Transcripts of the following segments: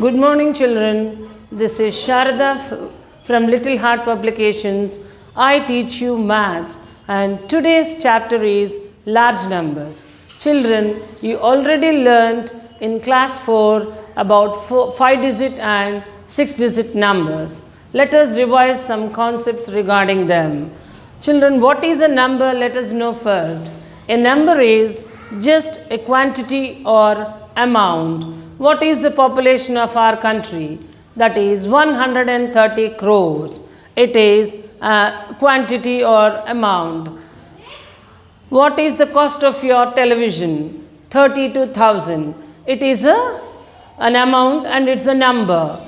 Good morning, children. This is Sharada from Little Heart Publications. I teach you maths, and today's chapter is large numbers. Children, you already learned in class 4 about 5-digit and 6-digit numbers. Let us revise some concepts regarding them. Children, what is a number? Let us know first. A number is just a quantity or amount. What is the population of our country? That is 130 crores. It is a quantity or amount. What is the cost of your television? 32,000. It is an amount and it's a number.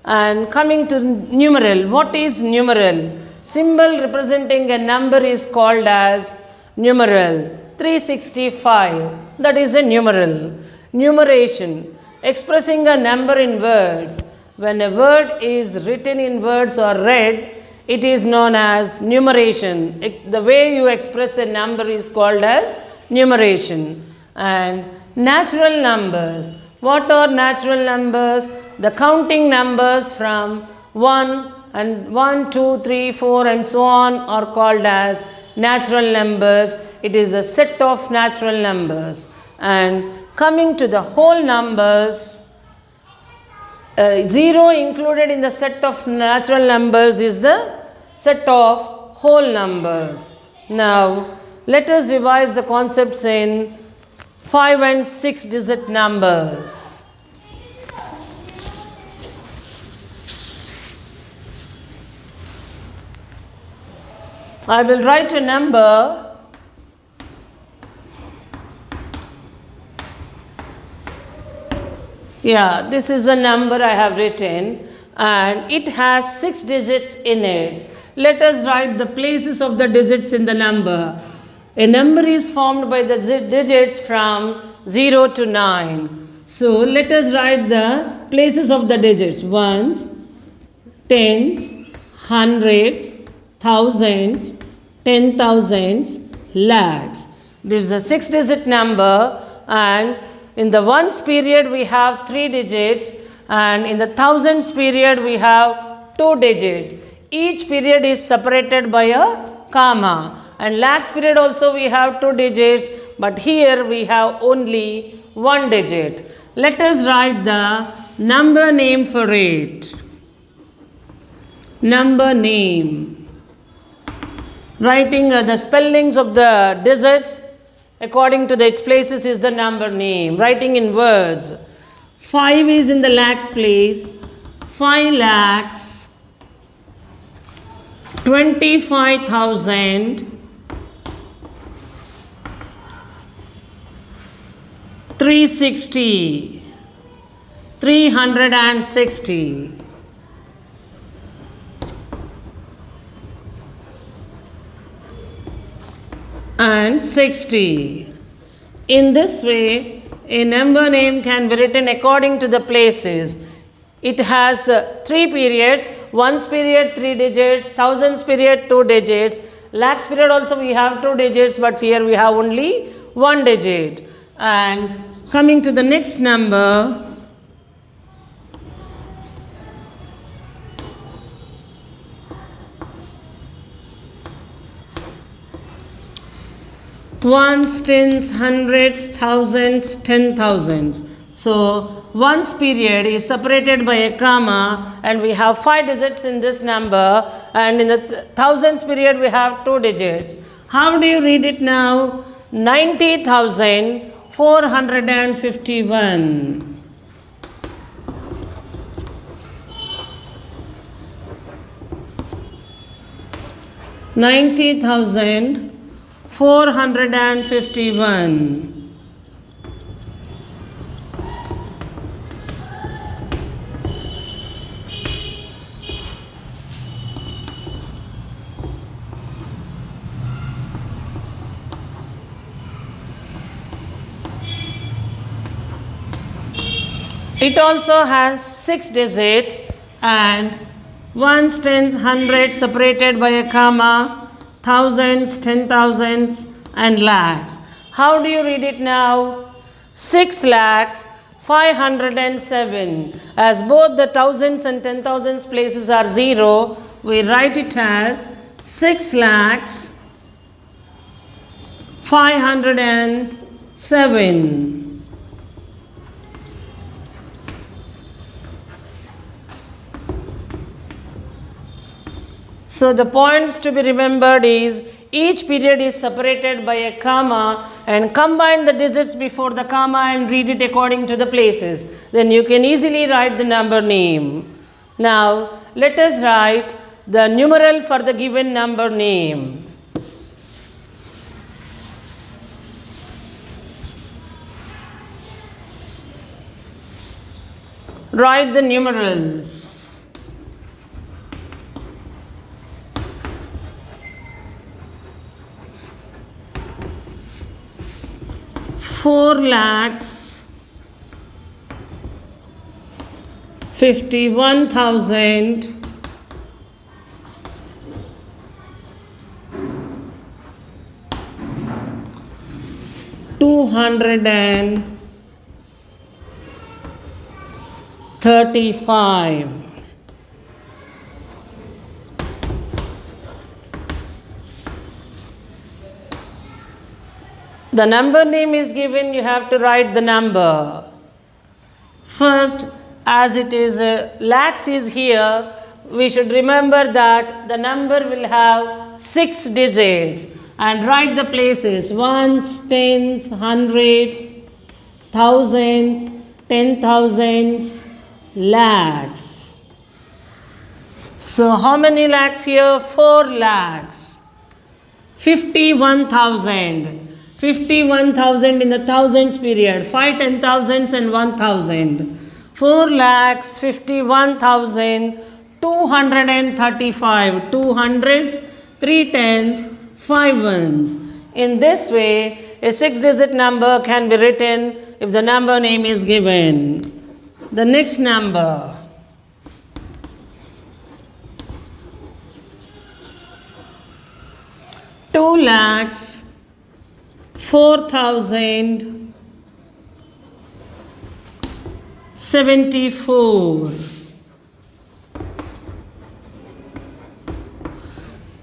And coming to numeral, what is numeral? Symbol representing a number is called as numeral. 365, that is a numeral. Numeration, expressing a number in words. When a word is written in words or read, it is known as numeration. The way you express a number is called as numeration. And natural numbers. What are natural numbers? The counting numbers from 1 and 1, 2, 3, 4 and so on are called as natural numbers. It is a set of natural numbers. And coming to the whole numbers, 0 included in the set of natural numbers is the set of whole numbers. Now, let us revise the concepts in 5 and 6-digit numbers. I will write a number . Yeah, this is a number I have written and it has 6 digits in it. Let us write the places of the digits in the number. A number is formed by the digits from 0 to 9. So let us write the places of the digits. Ones, tens, hundreds, thousands, 10,000s, lakhs. This is a 6-digit number, and in the ones period we have 3 digits, and in the thousands period we have 2 digits. Each period is separated by a comma, and lakhs period also we have 2 digits, but here we have only 1 digit. Let us write the number name for it. Number name. Writing the spellings of the digits according to its places is the number name. Writing in words. 5 is in the lakhs place. 5 lakhs, 25,000, 360, 360. And 60. In this way, a number name can be written according to the places. It has 3 periods, ones period 3 digits, thousands period 2 digits, lakhs period also we have 2 digits, but here we have only 1 digit. And coming to the next number, ones, tens, hundreds, thousands, 10,000s. So, ones period is separated by a comma and we have 5 digits in this number, and in the thousands period we have 2 digits. How do you read it now? 90,451. 90,451. It also has 6 digits and ones, tens, hundreds separated by a comma, thousands, 10,000s and lakhs. How do you read it now? 6 lakhs 507. As both the thousands and 10,000s places are 0, we write it as 6 lakhs 507. So the points to be remembered is each period is separated by a comma, and combine the digits before the comma and read it according to the places. Then you can easily write the number name. Now let us write the numeral for the given number name. Write the numerals. 4,51,210. $35. The number name is given, you have to write the number. First, as it is lakhs is here, we should remember that the number will have 6 digits and write the places: ones, tens, hundreds, thousands, 10,000s, lakhs. So how many lakhs here? 4 lakhs. 51,000. 51,000 in the thousands period. 5 10,000s and 1,000. 4 lakhs 51,235. 2 hundreds, 3 tens, 5 ones. In this way, a 6-digit number can be written if the number name is given. The next number. Two lakhs 4,074.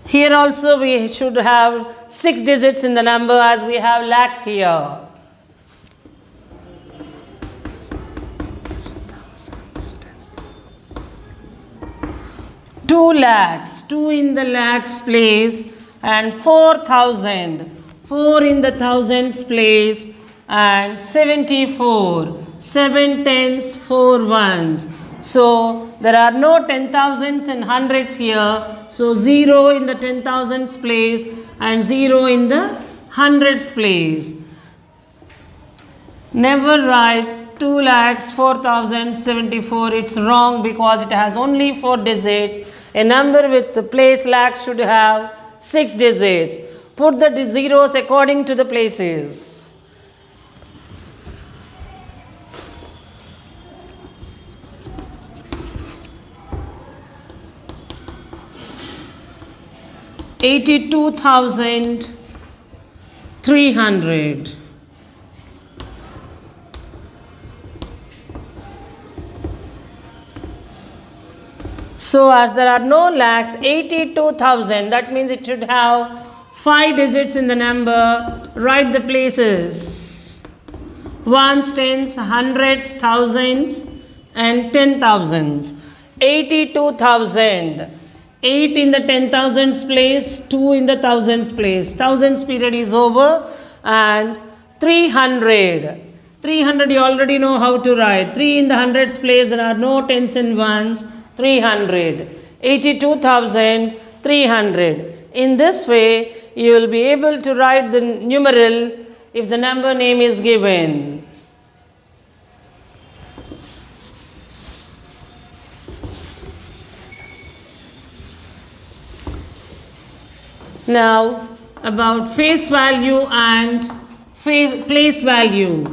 Here also we should have 6 digits in the number as we have lakhs here. Two lakhs, 2 in the lakhs place, and 4,000. 4 in the thousands place, and 74. 7 tens, 4 ones. So there are no 10,000s and hundreds here. So 0 in the 10,000s place and 0 in the hundreds place. Never write 2 lakhs 4,074. It's wrong because it has only 4 digits. A number with the place lakhs should have 6 digits. Put the zeros according to the places. $82,300. So as there are no lakhs, 82,000, that means it should have 5 digits in the number. Write the places: ones, tens, hundreds, thousands, and 10,000s. 82,000. 8 in the 10,000s place, 2 in the thousands place. Thousands period is over. And 300. 300 you already know how to write. 3 in the hundreds place, there are no tens and ones. 300. 82,300. In this way, you will be able to write the numeral if the number name is given. Now, about face value and place value.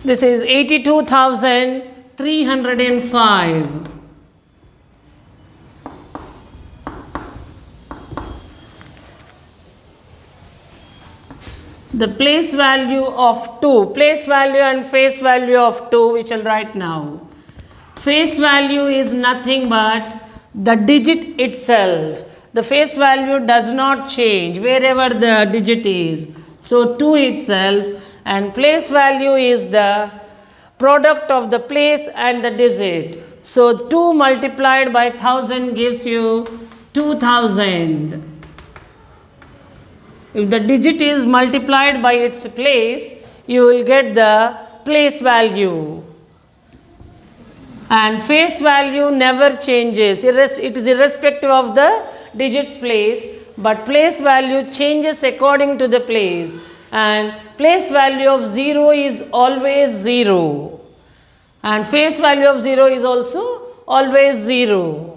This is 82,305. the place value of 2, place value and face value of 2, which I'll write now. Face value is nothing but the digit itself. The face value does not change wherever the digit is. So 2 itself, and place value is the product of the place and the digit. So 2 multiplied by 1000 gives you 2000. If the digit is multiplied by its place, you will get the place value. And face value never changes. It is irrespective of the digit's place, but place value changes according to the place. And place value of 0 is always 0. And face value of 0 is also always 0.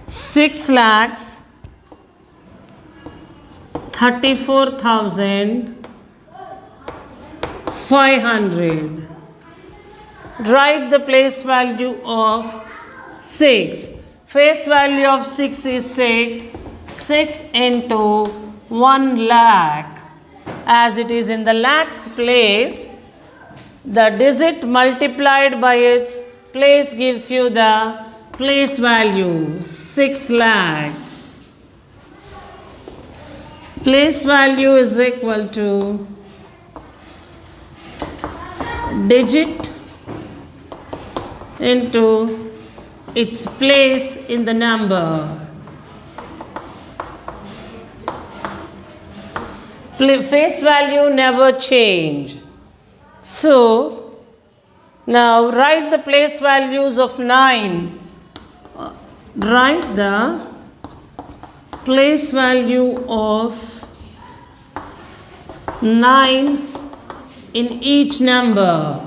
6,34,500. Write the place value of 6. Face value of 6 is 6. 6 into 1 lakh. As it is in the lakhs place, the digit multiplied by its place gives you the place value, 6 lakhs. Place value is equal to digit into its place in the number. Face value never change. So, now write the place values of 9. Write the place value of 9 in each number.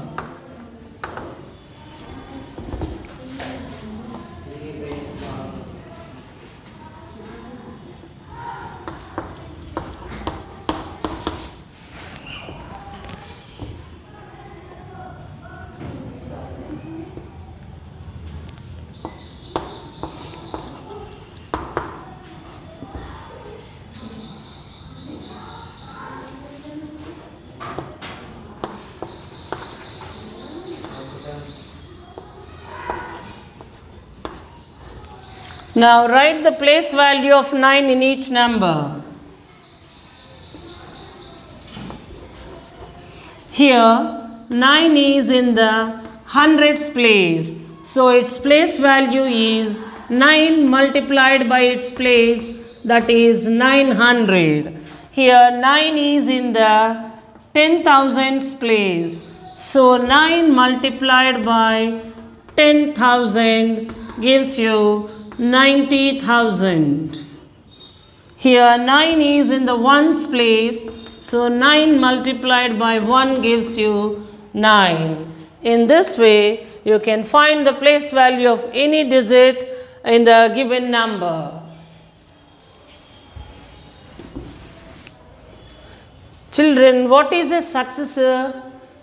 Now write the place value of 9 in each number. Here 9 is in the hundreds place. So its place value is 9 multiplied by its place, that is 900. Here 9 is in the 10,000s place. So 9 multiplied by 10,000 gives you 90,000. Here 9 is in the ones place, so 9 multiplied by 1 gives you 9. In this way, you can find the place value of any digit in the given number. Children, what is a successor?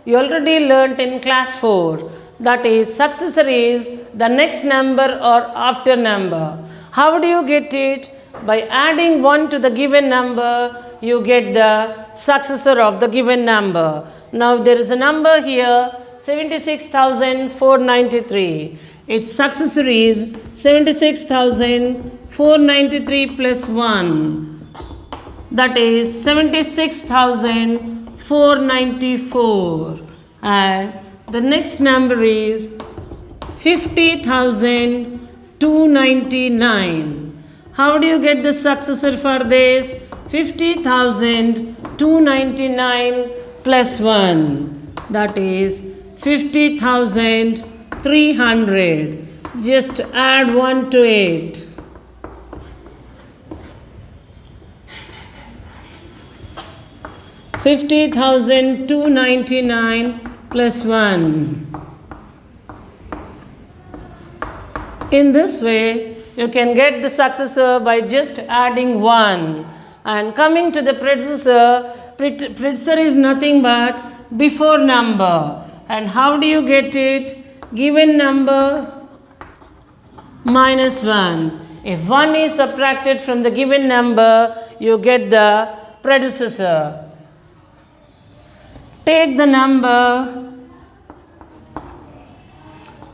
You already learnt in class 4. That is, successor is the next number or after number. How do you get it? By adding 1 to the given number, you get the successor of the given number. Now there is a number here, 76,493. Its successor is 76,493 plus 1. That is 76,494. And the next number is 50,299. How do you get the successor for this? 50,299 plus 1. That is 50,300. Just add 1 to it. $50,299 plus 1. In this way, you can get the successor by just adding 1. And coming to the predecessor, predecessor is nothing but before number. And how do you get it? Given number minus 1. If 1 is subtracted from the given number, you get the predecessor. Take the number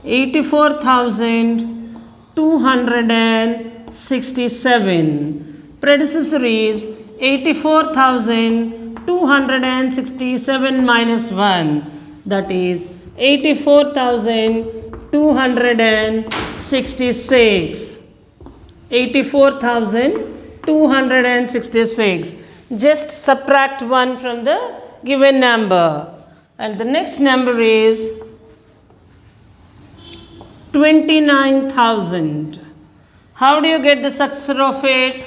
84,267. Predecessor is 84,267 minus 1. That is 84,266. 84,266. Just subtract 1 from the given number. And the next number is 29,000. How do you get the successor of it?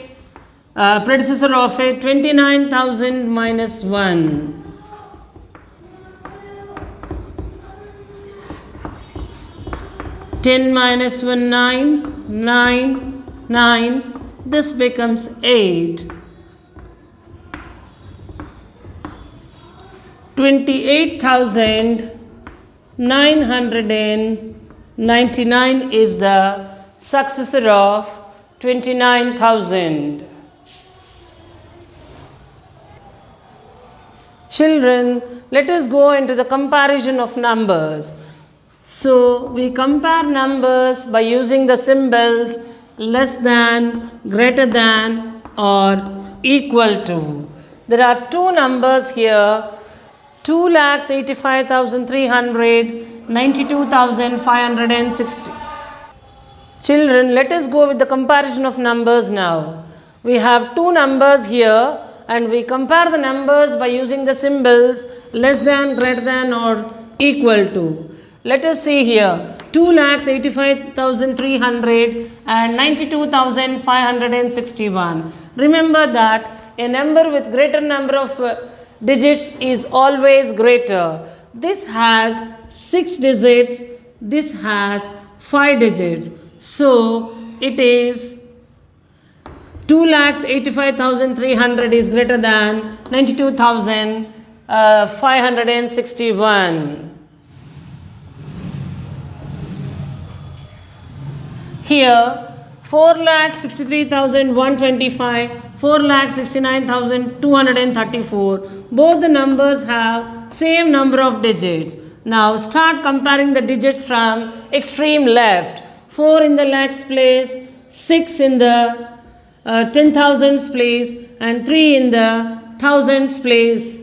Predecessor of it? 29,000 minus 1. 10 minus 1, 9. 9. This becomes 8. 28,999 is the successor of 29,000. Children, let us go into the comparison of numbers. So, we compare numbers by using the symbols less than, greater than, or equal to. There are two numbers here. 2,85,300, 92,560. Children, let us go with the comparison of numbers now. We have two numbers here and we compare the numbers by using the symbols less than, greater than, or equal to. Let us see here. 2,85,300 and 92,561. Remember that a number with greater number of digits is always greater. This has 6 digits, this has 5 digits. So it is 2,85,300 is greater than 92,561. Here 4,63,125, 4,69,234. Both the numbers have same number of digits. Now start comparing the digits from extreme left. 4 in the lakhs place, 6 in the 10,000s place, and 3 in the thousands place,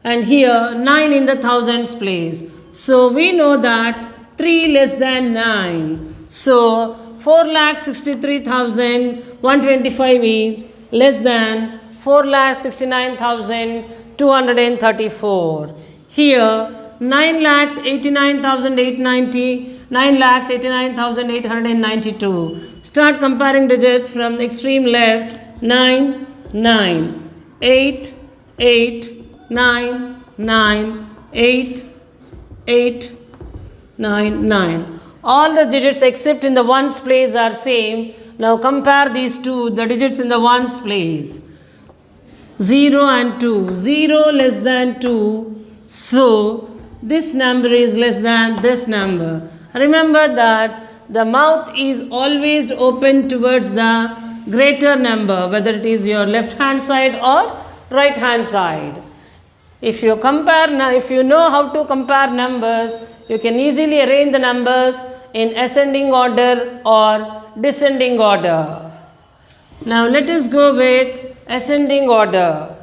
and here 9 in the thousands place. So we know that 3 less than 9. So 4,63,125 is less than 4,69,234. Here 9,89,890, 9,89,892. Start comparing digits from extreme left. 9, 9, 8, 8, 9, 9, 8, 8, 9, 9. All the digits except in the ones place are same. Now compare these two, the digits in the ones place. 0 and 2. 0 less than 2. So this number is less than this number. Remember that the mouth is always open towards the greater number, whether it is your left hand side or right hand side. If you know how to compare numbers, you can easily arrange the numbers in ascending order or descending order. Now let us go with ascending order.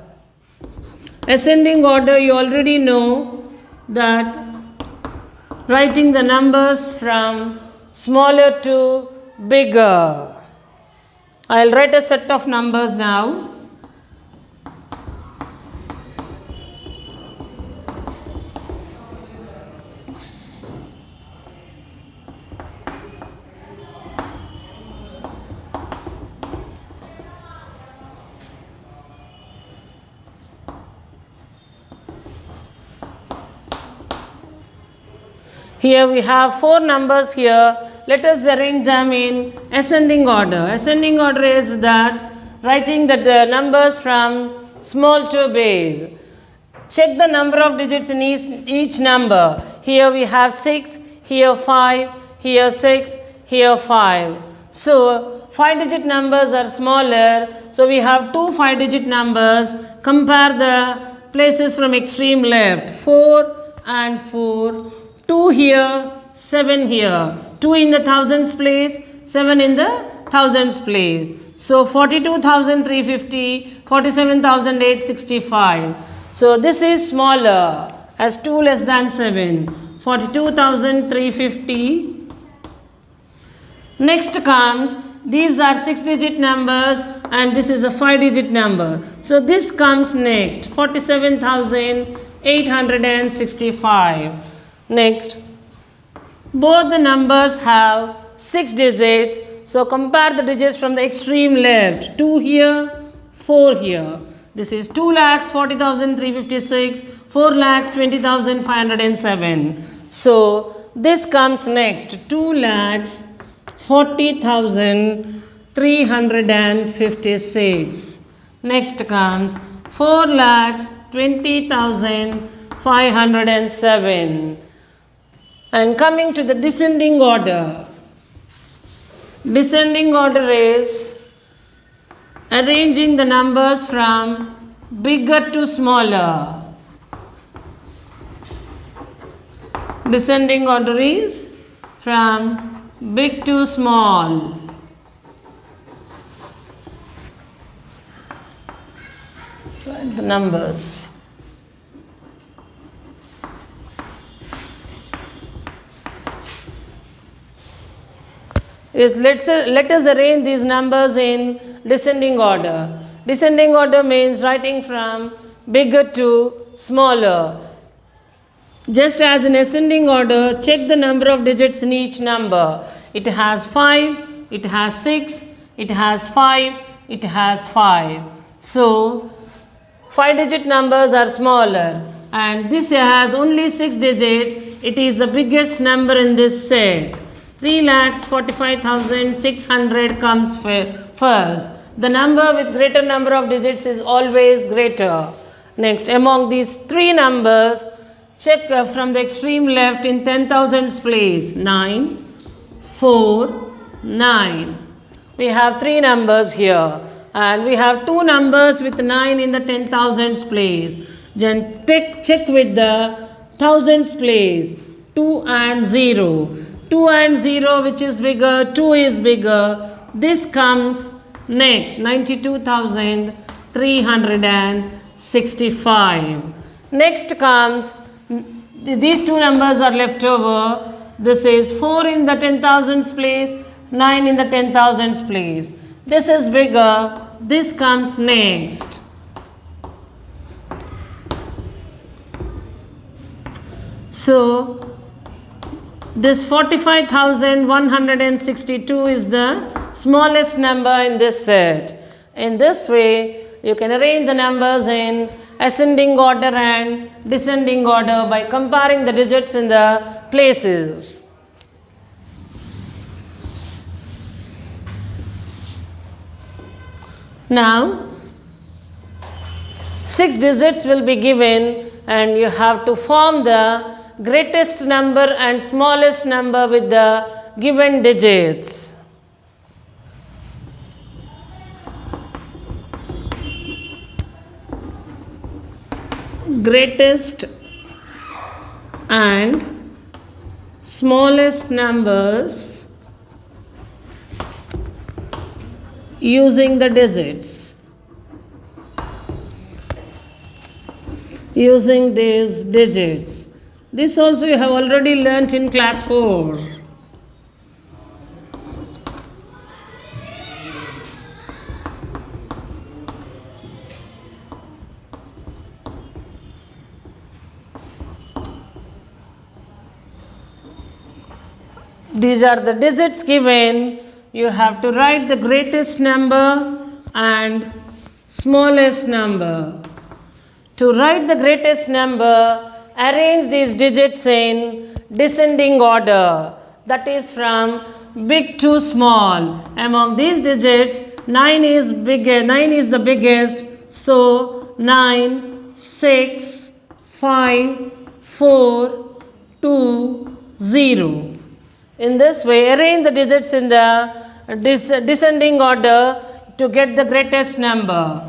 Ascending order, you already know that writing the numbers from smaller to bigger. I'll write a set of numbers now. Here we have 4 numbers here. Let us arrange them in ascending order. Ascending order is that writing the numbers from small to big. Check the number of digits in each number. Here we have 6, here 5, here 6, here 5. So 5-digit numbers are smaller. So we have two 5-digit numbers. Compare the places from extreme left. 4 and 4. 2 here, 7 here. 2 in the thousands place, 7 in the thousands place. So 42,350, 47,865. So this is smaller as 2 less than 7. 42,350. Next comes, these are 6-digit numbers and this is a 5-digit number. So this comes next, 47,865. Next, both the numbers have 6 digits. So compare the digits from the extreme left. 2 here, 4 here. This is 2,40,356, 4,20,507. So this comes next, 2,40,356. Next comes 4,20,507. And coming to the descending order. Descending order is arranging the numbers from bigger to smaller. Descending order is from big to small. Write the numbers. Let us arrange these numbers in descending order. Descending order means writing from bigger to smaller. Just as in ascending order, check the number of digits in each number. It has 5, it has 6, it has 5, it has 5. So 5-digit numbers are smaller and this has only 6 digits. It is the biggest number in this set. 3,45,600 comes first. The number with greater number of digits is always greater. Next, among these three numbers, check from the extreme left in 10,000s place. 9, 4, 9. We have three numbers here. And we have two numbers with 9 in the 10,000s place. Then check with the thousands place. 2 and 0. 2 and 0, which is bigger? 2 is bigger. This comes next, 92,365. Next comes, these two numbers are left over. This is 4 in the 10,000s place, 9 in the 10,000s place. This is bigger. This comes next. So, this 45,162 is the smallest number in this set. In this way, you can arrange the numbers in ascending order and descending order by comparing the digits in the places. Now, 6 digits will be given and you have to form the greatest number and smallest number with the given digits. Greatest and smallest numbers using the digits. Using these digits. This also you have already learnt in class 4. These are the digits given. You have to write the greatest number and smallest number. To write the greatest number, arrange these digits in descending order. That is from big to small. Among these digits, 9 is the biggest. So 9, 6, 5, 4, 2, 0. In this way, arrange the digits in the descending order to get the greatest number.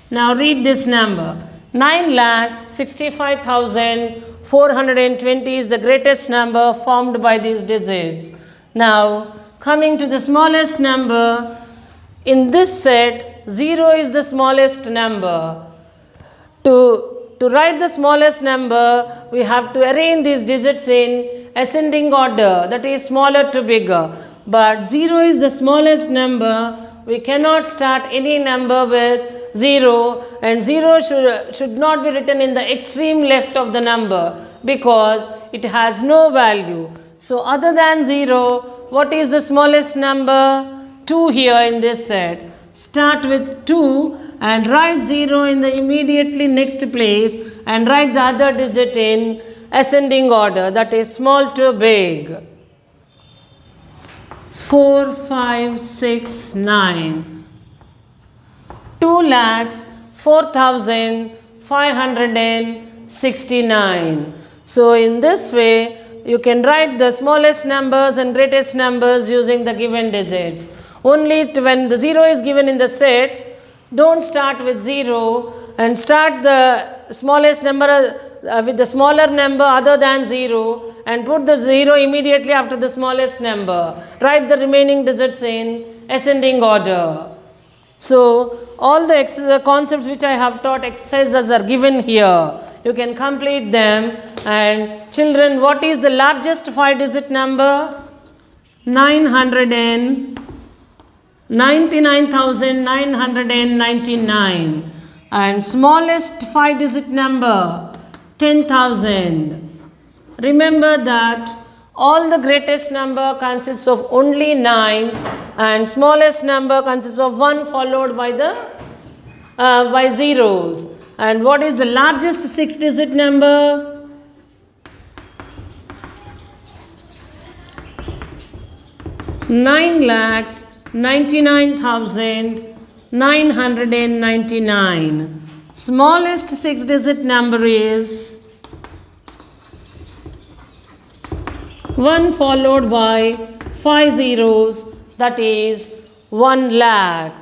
Now read this number. 9,65,420 is the greatest number formed by these digits. Now coming to the smallest number, in this set 0 is the smallest number. To write the smallest number, we have to arrange these digits in ascending order, that is smaller to bigger. But 0 is the smallest number. We cannot start any number with 0, and 0 should not be written in the extreme left of the number because it has no value. So other than 0, what is the smallest number? 2 here in this set. Start with 2 and write 0 in the immediately next place and write the other digit in ascending order, that is small to big. 4, 5, 6, 9. 2,04,569. So in this way, you can write the smallest numbers and greatest numbers using the given digits. Only when the 0 is given in the set, don't start with 0 and start the smallest number with the smaller number other than 0 and put the 0 immediately after the smallest number. Write the remaining digits in ascending order. So all the concepts which I have taught, exercises are given here. You can complete them. And children, what is the largest 5-digit number? 99,999. And smallest 5-digit number? 10,000. Remember that all the greatest number consists of only 9s and smallest number consists of 1 followed by the by zeros. And what is the largest 6-digit number? 9,99,999. Smallest 6-digit number is 1 followed by 5 zeros, that is 1 lakh.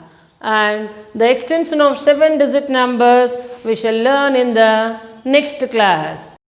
And the extension of 7-digit numbers we shall learn in the next class.